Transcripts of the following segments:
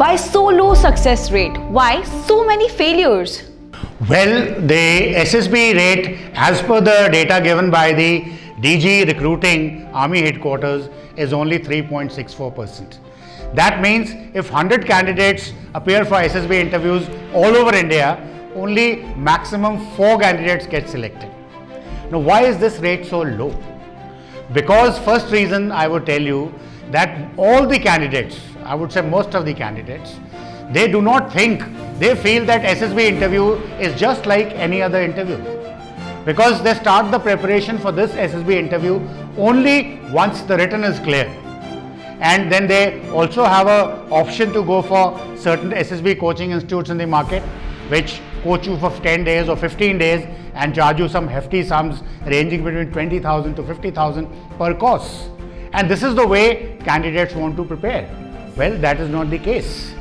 Why so low success rate? Why so many failures? Well, the SSB rate, as per the data given by the DG Recruiting Army Headquarters, is only 3.64%. That means if 100 candidates appear for SSB interviews all over India, only maximum 4 candidates get selected. Now, why is this rate so low? Because first reason I would tell you that all the candidates, I would say most of the candidates, they do not think, they feel that SSB interview is just like any other interview. Because they start the preparation for this SSB interview only once the written is clear. And then they also have an option to go for certain SSB coaching institutes in the market, which coach you for 10 days or 15 days and charge you some hefty sums ranging between 20,000 to 50,000 per course. And this is the way candidates want to prepare. Well, that is not the case.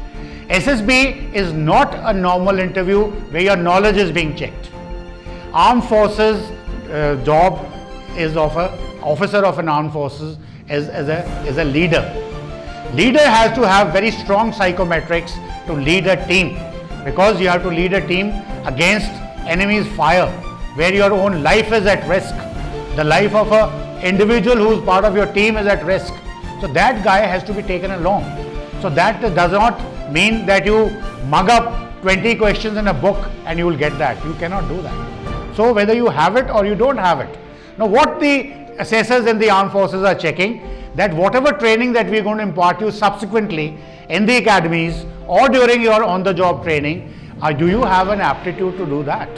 SSB is not a normal interview where your knowledge is being checked. Armed Forces job is of an officer of an armed forces is a leader. Leader has to have very strong psychometrics to lead a team, because you have to lead a team against enemy's fire, where your own life is at risk. The life of an individual who is part of your team is at risk. So that guy has to be taken along. So that does not mean that you mug up 20 questions in a book and you will get that. You cannot do that. So whether you have it or you don't have it. Now what the assessors in the armed forces are checking, that whatever training that we are going to impart you subsequently in the academies or during your on-the-job training, do you have an aptitude to do that?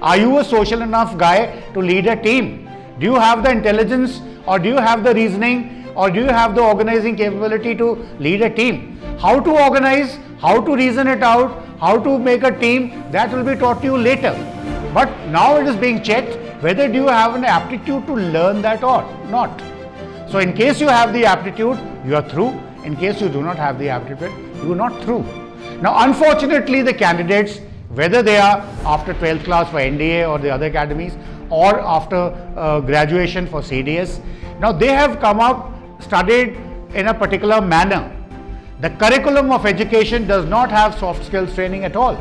Are you a social enough guy to lead a team? Do you have the intelligence, or do you have the reasoning, or do you have the organizing capability to lead a team? How to organize, how to reason it out, how to make a team, that will be taught to you later. But now it is being checked whether do you have an aptitude to learn that or not. So in case you have the aptitude, you are through. In case you do not have the aptitude, you are not through. Now unfortunately the candidates, whether they are after 12th class for NDA or the other academies, or after graduation for CDS, now they have come up, studied in a particular manner. The curriculum of education does not have soft skills training at all,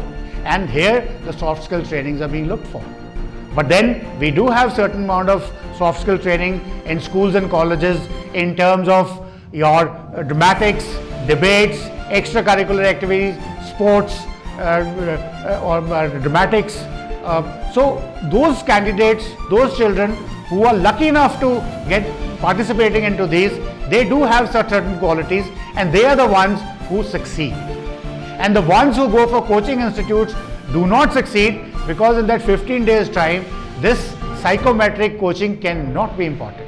and here the soft skills trainings are being looked for. But then we do have certain amount of soft skill training in schools and colleges in terms of your dramatics, debates, extracurricular activities, sports, or dramatics. So those candidates, those children who are lucky enough to get participating into these, they do have certain qualities, and they are the ones who succeed. And the ones who go for coaching institutes do not succeed, because in that 15 days time, this psychometric coaching cannot be imparted.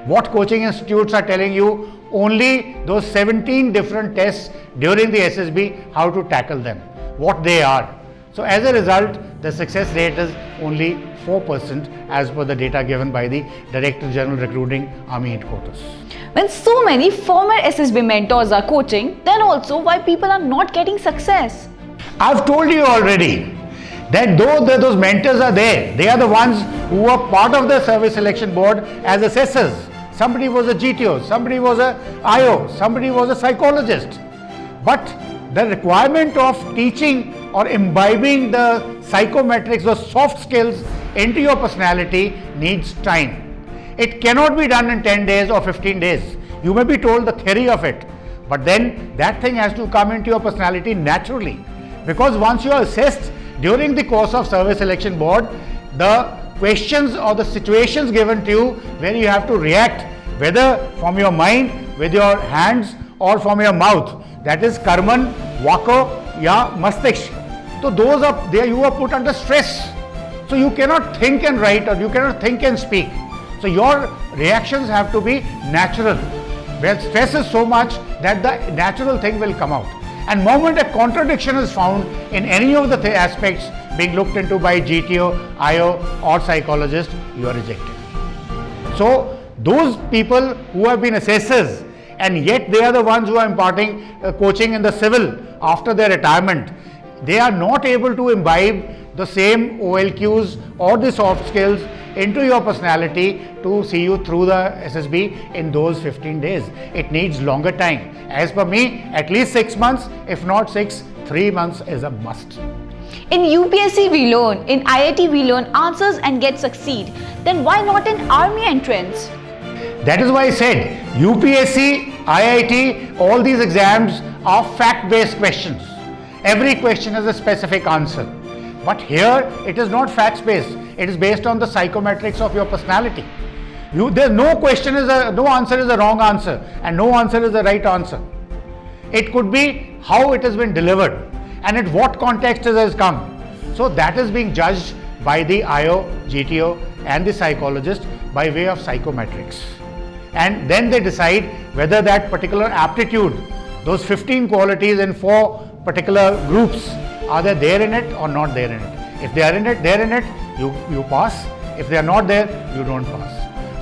What coaching institutes are telling you, only those 17 different tests during the SSB, how to tackle them, what they are. So as a result, the success rate is only 4% as per the data given by the Director General Recruiting Army Headquarters. When so many former SSB mentors are coaching, then also why people are not getting success? I've told you already that though those mentors are there, they are the ones who are part of the service selection board as assessors. Somebody was a GTO, somebody was a IO, somebody was a psychologist. But the requirement of teaching or imbibing the psychometrics, the soft skills into your personality needs time. It cannot be done in 10 days or 15 days. You may be told the theory of it, but then that thing has to come into your personality naturally. Because once you are assessed during the course of service selection board, the questions or the situations given to you where you have to react, whether from your mind, with your hands, or from your mouth, that is karman, vako, ya mastiksh. So those are there, you are put under stress. So you cannot think and write, or you cannot think and speak. So your reactions have to be natural. Where stress is so much that the natural thing will come out. And moment a contradiction is found in any of the aspects being looked into by GTO, IO or psychologist, you are rejected. So those people who have been assessors and yet they are the ones who are imparting coaching in the civil after their retirement, they are not able to imbibe the same OLQs or the soft skills into your personality to see you through the SSB in those 15 days. It needs longer time. As per me, at least 6 months, if not 6, 3 months is a must. In UPSC we learn, in IIT we learn answers and get succeed. Then why not in army entrance? That is why I said UPSC, IIT, all these exams are fact-based questions. Every question has a specific answer. But here it is not facts-based. It is based on the psychometrics of your personality. There's no answer is a wrong answer and no answer is the right answer. It could be how it has been delivered and at what context it has come. So that is being judged by the IO, GTO and the psychologist by way of psychometrics. And then they decide whether that particular aptitude, those 15 qualities in 4 particular groups, are they there in it or not there in it. If they are in it, you pass. If they are not there, you don't pass.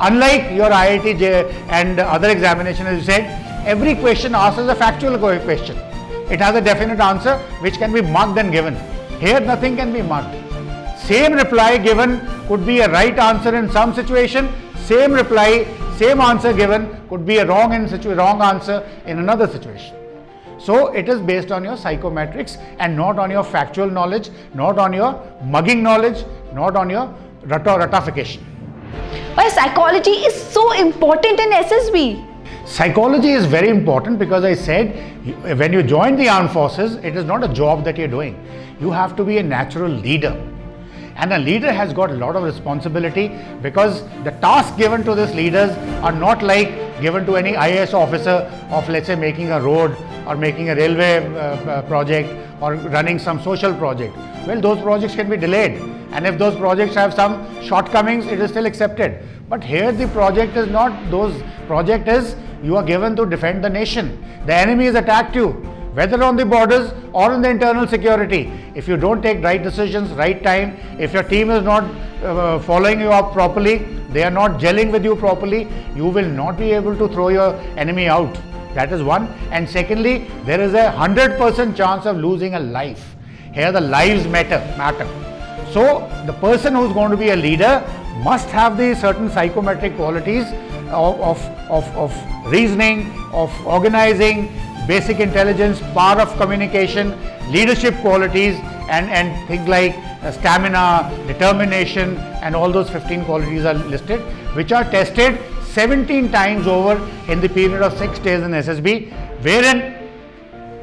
Unlike your IIT and other examination, as you said, every question asked is a factual question. It has a definite answer which can be marked and given. Here nothing can be marked. Same reply given could be a right answer in some situation, same answer given could be a wrong answer in another situation. So it is based on your psychometrics and not on your factual knowledge, not on your mugging knowledge, not on your ratification. Why psychology is so important in SSB? Psychology is very important because I said when you join the armed forces, it is not a job that you're doing. You have to be a natural leader. And a leader has got a lot of responsibility because the tasks given to these leaders are not like given to any IAS officer of, let's say, making a road or making a railway project or running some social project. Well, those projects can be delayed, and if those projects have some shortcomings, it is still accepted. But here the project is not those. Project is you are given to defend the nation. The enemy has attacked you, whether on the borders or in the internal security. If you don't take right decisions, right time, if your team is not following you up properly, they are not gelling with you properly, you will not be able to throw your enemy out. That is one. And secondly, there is a 100% chance of losing a life. Here the lives matter. So the person who is going to be a leader must have the certain psychometric qualities of reasoning, of organizing, basic intelligence, power of communication, leadership qualities, and things like stamina, determination, and all those 15 qualities are listed, which are tested 17 times over in the period of 6 days in SSB, wherein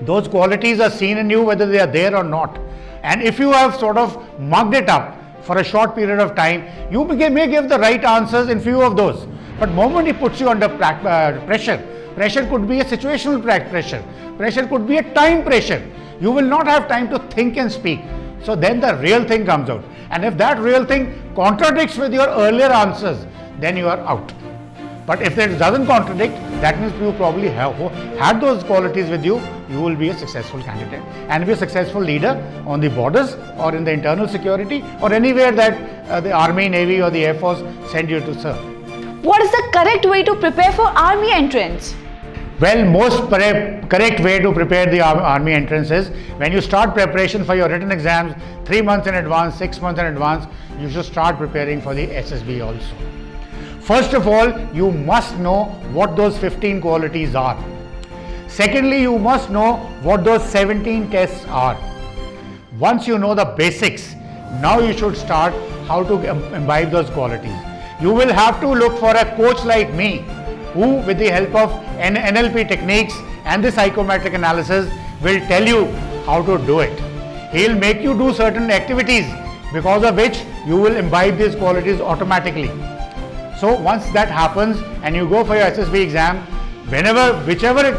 those qualities are seen in you whether they are there or not. And if you have sort of mugged it up for a short period of time, you may give the right answers in few of those. But the moment he puts you under pressure, pressure could be a situational pressure, pressure could be a time pressure. You will not have time to think and speak. So then the real thing comes out. And if that real thing contradicts with your earlier answers, then you are out. But if it doesn't contradict, that means you probably have had those qualities with you, you will be a successful candidate and be a successful leader on the borders or in the internal security or anywhere that the Army, Navy or the Air Force send you to serve. What is the correct way to prepare for army entrance? Well, most correct way to prepare the army entrance is when you start preparation for your written exams 3 months in advance, 6 months in advance, you should start preparing for the SSB also. First of all, you must know what those 15 qualities are. Secondly, you must know what those 17 tests are. Once you know the basics, now you should start how to imbibe those qualities. You will have to look for a coach like me, who with the help of NLP techniques and the psychometric analysis will tell you how to do it. He'll make you do certain activities because of which you will imbibe these qualities automatically. So once that happens and you go for your SSB exam, whichever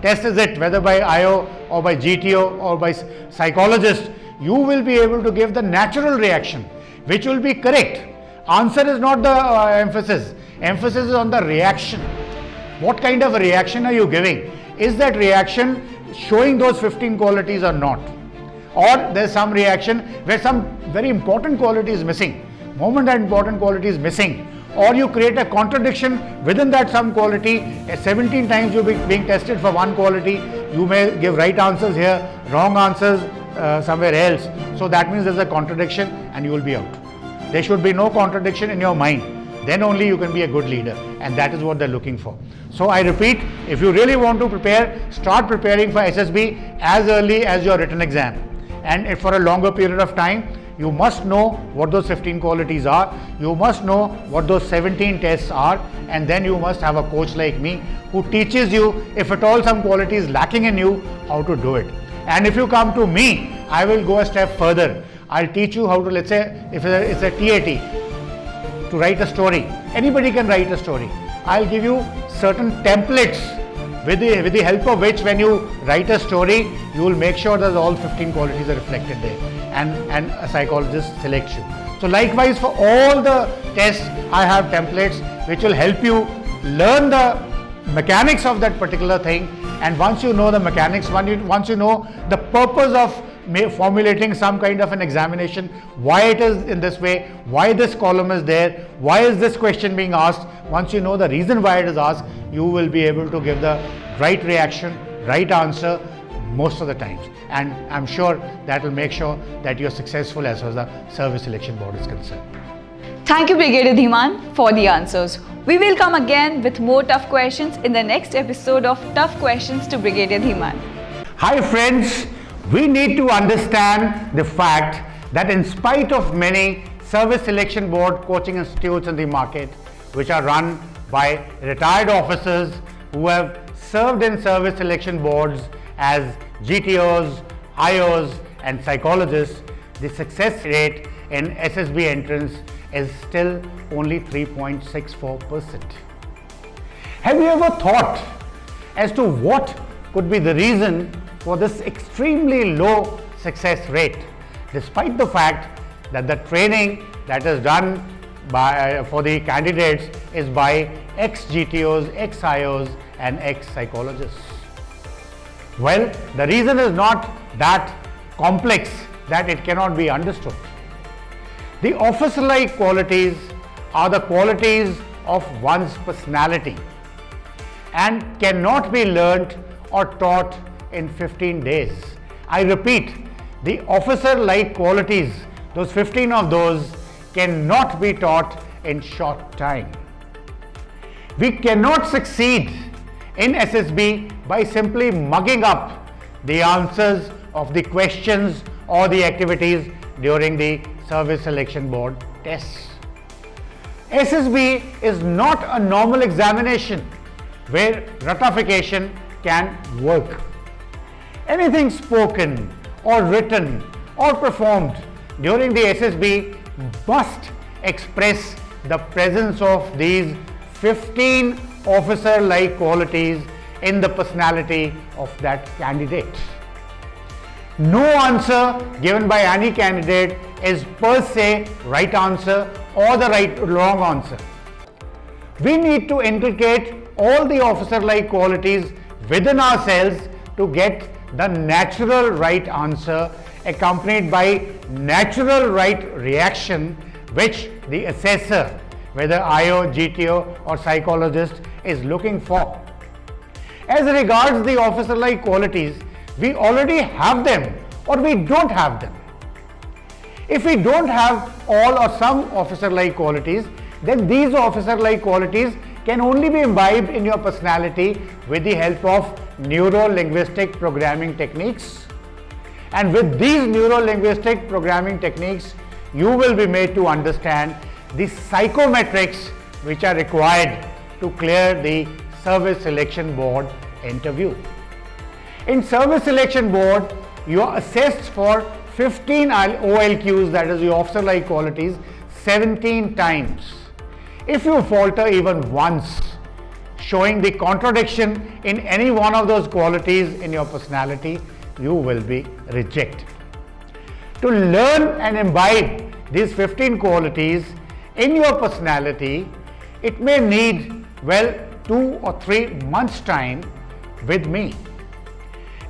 test is it, whether by IO or by GTO or by psychologist, you will be able to give the natural reaction, which will be correct. Answer is not the emphasis. Emphasis is on the reaction. What kind of a reaction are you giving? Is that reaction showing those 15 qualities or not? Or there's some reaction where some very important quality is missing. Moment that important quality is missing, or you create a contradiction within that some quality. 17 times you're being tested for one quality, you may give right answers here, wrong answers somewhere else. So that means there's a contradiction and you will be out. There should be no contradiction in your mind. Then only you can be a good leader, and that is what they're looking for. So I repeat, if you really want to prepare, start preparing for SSB as early as your written exam. And if for a longer period of time, you must know what those 15 qualities are, you must know what those 17 tests are, and then you must have a coach like me who teaches you, if at all some quality is lacking in you, how to do it. And if you come to me, I will go a step further. I'll teach you how to, let's say, if it's a TAT, to write a story. Anybody can write a story. I'll give you certain templates with the help of which, when you write a story, you will make sure that all 15 qualities are reflected there, and a psychologist selects you. So likewise, for all the tests, I have templates which will help you learn the mechanics of that particular thing. And once you know the mechanics, once you know the purpose of formulating some kind of an examination, why it is in this way, why this column is there, why is this question being asked, once you know the reason why it is asked, you will be able to give the right reaction, right answer most of the times. And I'm sure that will make sure that you're successful as far as the Service Selection Board is concerned. Thank you, Brigadier Dhiman, for the answers. We will come again with more tough questions in the next episode of Tough Questions to Brigadier Dhiman. Hi friends, we need to understand the fact that in spite of many Service Selection Board coaching institutes in the market, which are run by retired officers who have served in service selection boards as GTOs, IOs and psychologists, the success rate in SSB entrance is still only 3.64%. Have you ever thought as to what could be the reason for this extremely low success rate, despite the fact that the training that is done for the candidates is by ex-GTOs, ex-IOs and ex-psychologists? Well, the reason is not that complex that it cannot be understood. The officer-like qualities are the qualities of one's personality and cannot be learnt or taught in 15 days. I repeat, the officer-like qualities, those 15 of those, cannot be taught in short time. We cannot succeed in SSB by simply mugging up the answers of the questions or the activities during the Service Selection Board tests. SSB is not a normal examination where ratification can work. Anything spoken or written or performed during the SSB must express the presence of these 15 officer-like qualities in the personality of that candidate. No answer given by any candidate is per se right answer or the wrong answer. We need to inculcate all the officer-like qualities within ourselves to get the natural right answer, accompanied by natural right reaction, which the assessor, whether IO, GTO or psychologist, is looking for. As regards the officer-like qualities, we already have them or we don't have them. If we don't have all or some officer-like qualities, then these officer-like qualities can only be imbibed in your personality with the help of neuro-linguistic programming techniques. And with these neuro-linguistic programming techniques, you will be made to understand the psychometrics which are required to clear the Service Selection Board interview. In Service Selection Board, you are assessed for 15 OLQs, that is the officer-like qualities, 17 times. If you falter even once, showing the contradiction in any one of those qualities in your personality, you will be rejected. To learn and imbibe these 15 qualities in your personality, it may need, 2 or 3 months' time with me.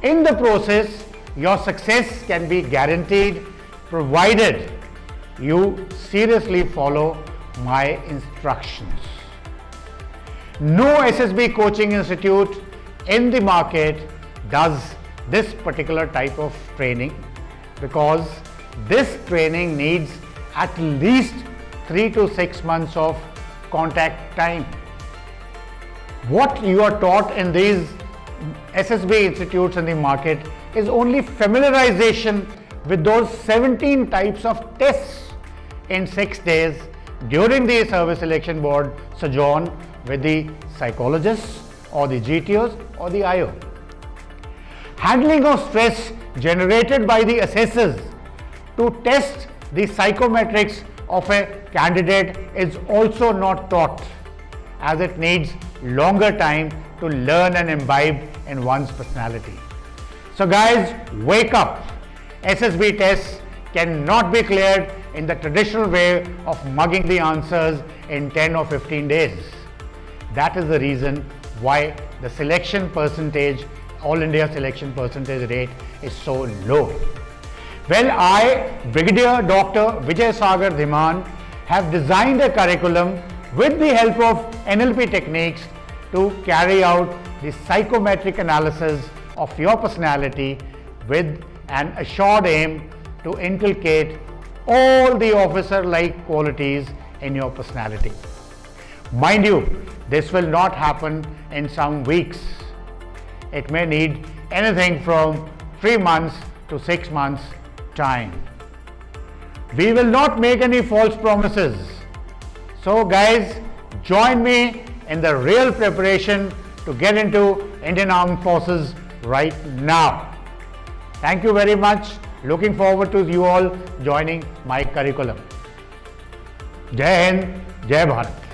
In the process, your success can be guaranteed provided you seriously follow my instructions. No SSB coaching institute in the market does this particular type of training, because this training needs at least 3 to 6 months of contact time. What you are taught in these SSB institutes in the market is only familiarization with those 17 types of tests in 6 days during the service selection board sojourn with the psychologists or the GTOs or the IO. Handling of stress generated by the assessors to test the psychometrics of a candidate is also not taught, as it needs longer time to learn and imbibe in one's personality. So guys, wake up. SSB tests cannot be cleared in the traditional way of mugging the answers in 10 or 15 days. That is the reason why the selection percentage, All India selection percentage rate is so low. Well, I, Brigadier Dr. Vijay Sagar Dhiman, have designed a curriculum with the help of NLP techniques to carry out the psychometric analysis of your personality with an assured aim to inculcate all the officer-like qualities in your personality. Mind you, this will not happen in some weeks. It may need anything from 3 months to 6 months time. We will not make any false promises. So guys, join me in the real preparation to get into Indian Armed Forces right now. Thank you very much. Looking forward to you all joining my curriculum. Jai Hind, Jai Bharat.